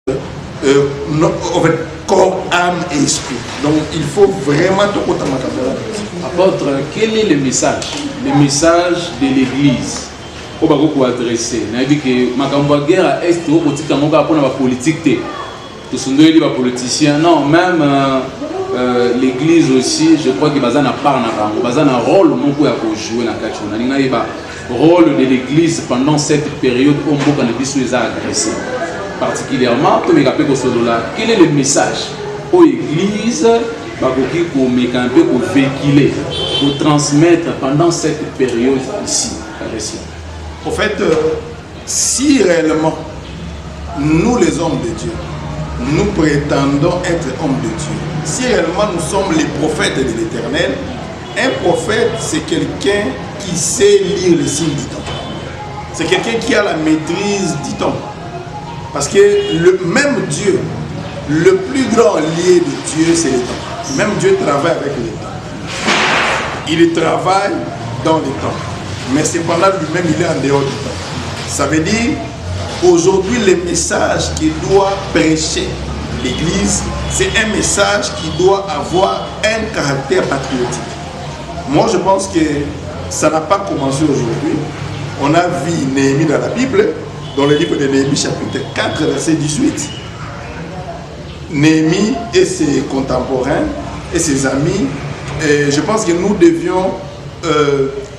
en fait, corps, âme et esprit. Donc il faut vraiment tout autant. Apôtre, quel est le message? Le message de l'Église au Bago pour adresser. N'a dit que Makamba guerre à Est au petit Kamoka pour la politique. Tout ce les politiciens. Non, même l'Église aussi, je crois que Bazana part na Bazana rôle mon coup à jouer dans quelque chose. Rôle de l'Église pendant cette période où on a dit les agressés. Particulièrement, comme il appelle quel est le message aux églises pour véhiculer, pour transmettre pendant cette période ici? En fait, si réellement nous les hommes de Dieu, nous prétendons être hommes de Dieu, si réellement nous sommes les prophètes de l'Éternel, un prophète c'est quelqu'un qui sait lire les signes du temps. C'est quelqu'un qui a la maîtrise du temps. Parce que le même Dieu, le plus grand lié de Dieu, c'est le temps. Même Dieu travaille avec le temps. Il travaille dans le temps. Mais cependant, lui-même, il est en dehors du temps. Ça veut dire, aujourd'hui, le message qu'il doit prêcher l'Église, c'est un message qui doit avoir un caractère patriotique. Moi, je pense que ça n'a pas commencé aujourd'hui. On a vu Néhémie dans la Bible, dans le livre de Néhémie, chapitre 4, verset 18. Néhémie et ses contemporains et ses amis, je pense que nous devions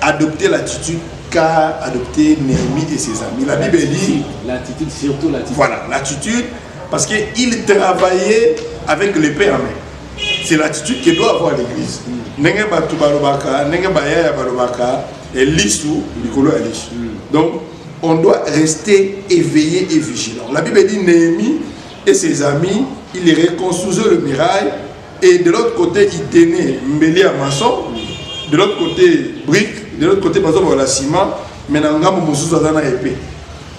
adopter l'attitude qu'a adopté Néhémie et ses amis. La Bible dit... L'attitude, surtout l'attitude. Voilà, l'attitude, parce qu'il travaillait avec l'épée en main. C'est l'attitude que doit avoir l'Église. Donc, on doit rester éveillé et vigilant. La Bible dit Néhémie et ses amis, ils reconstruisaient le muraille et de l'autre côté, ils tenaient Mbeli à maçon, de l'autre côté, brique, de l'autre côté, la ciment, mais Nangambo Moussous a une épée.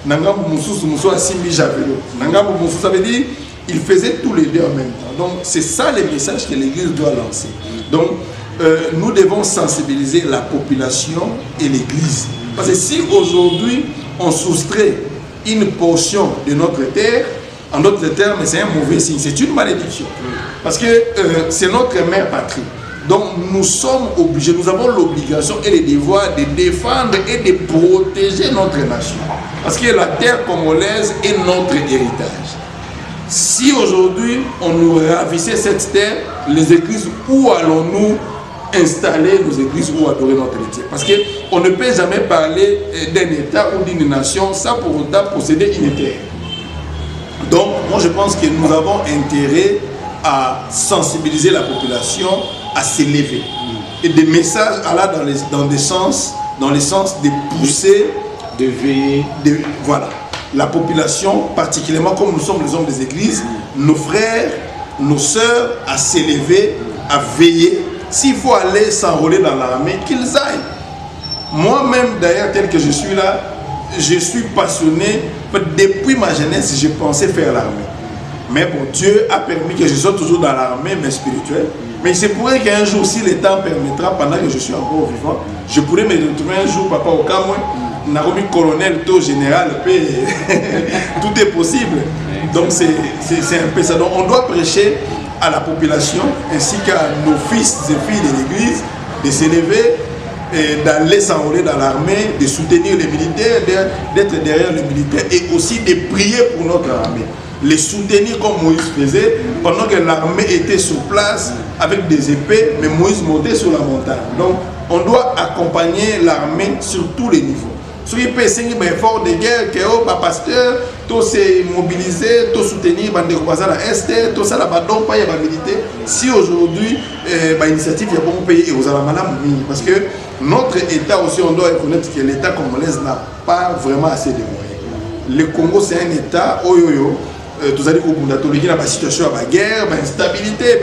Nangambo Moussous a simbi javelot. Nangambo Moussous, ça veut dire ils faisaient tous les deux en même temps. Donc, c'est ça le message que l'Église doit lancer. Donc, nous devons sensibiliser la population et l'Église. Parce que si aujourd'hui, on soustrait une portion de notre terre, en d'autres termes, c'est un mauvais signe, c'est une malédiction. Parce que c'est notre mère patrie. Donc nous sommes obligés, nous avons l'obligation et le devoir de défendre et de protéger notre nation. Parce que la terre congolaise est notre héritage. Si aujourd'hui on nous ravissait cette terre, les églises, où allons-nous installer nos églises ou adorer notre métier? Parce qu'on ne peut jamais parler d'un État ou d'une nation sans pour autant posséder une terre. Donc, moi je pense que nous avons intérêt à sensibiliser la population à s'élever. Et des messages là dans le sens de pousser, de veiller. Voilà. La population, particulièrement comme nous sommes les hommes des églises, nos frères, nos sœurs, à s'élever, à veiller. S'il faut aller s'enrôler dans l'armée, qu'ils aillent. Moi-même, d'ailleurs, tel que je suis là, je suis passionné. Depuis ma jeunesse, je pensais faire l'armée. Mais bon, Dieu a permis que je sois toujours dans l'armée, mais spirituelle. Mais il se pourrait qu'un jour, si le temps permettra, pendant que je suis encore vivant, je pourrais me retrouver un jour, papa, au Cameroun, Naromi colonel, taux général, tout est possible. Donc c'est un peu ça. Donc on doit prêcher à la population ainsi qu'à nos fils et filles de l'église de s'élever et d'aller s'enrôler dans l'armée, de soutenir les militaires, d'être derrière les militaires et aussi de prier pour notre armée. Les soutenir comme Moïse faisait pendant que l'armée était sur place avec des épées, mais Moïse montait sur la montagne. Donc on doit accompagner l'armée sur tous les niveaux. Ceux qui peuvent essayer un effort de guerre, que le pasteur, tout se mobiliser, tout soutenir les voisins à l'Est, tout ça, don pas les militaires. Si aujourd'hui, l'initiative est bon pays et aux Alamanam, parce que notre État aussi, on doit reconnaître que l'État congolais n'a pas vraiment assez de moyens. Le Congo, c'est un État, tous allez qu'il y a une situation de guerre, d'instabilité.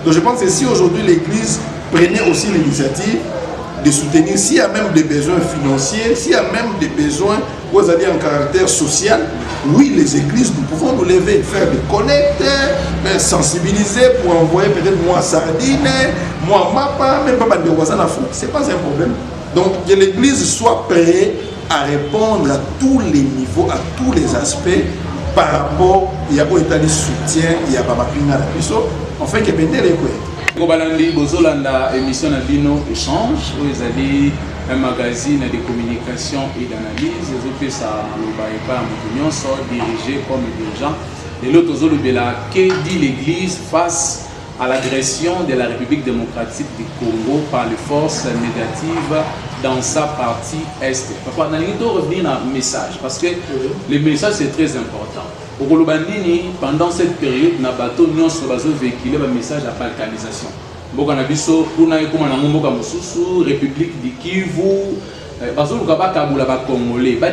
Donc je pense que si aujourd'hui l'Église prenait aussi l'initiative de soutenir, s'il y a même des besoins financiers, s'il y a même des besoins, vous allez en caractère social, oui, les églises, nous pouvons nous lever, faire des collectes, sensibiliser pour envoyer peut-être moi sardine, moi mapa, même pas des voisins à fond. Ce n'est pas un problème. Donc que l'église soit prête à répondre à tous les niveaux, à tous les aspects par rapport il y a un soutien il y a pas pinga la biso on fait que bendele quoi Kobalandi bozolanda émission na bino échange où ils allaient un magazine de communication et d'analyse ils ont fait ça dirigé comme dirigeant de l'autre que dit l'église face à l'agression de la République démocratique du Congo par les forces négatives dans sa partie est. Papa, on va revenir à un message parce que le message c'est très important. Au Kolobandini, pendant cette période, na bateau nous avons véhiculé un message à balkanisation. Boka na biso kuna ekoma na mboka mususu République du Kivu, bazo lukaba kabula ba Congolais, ba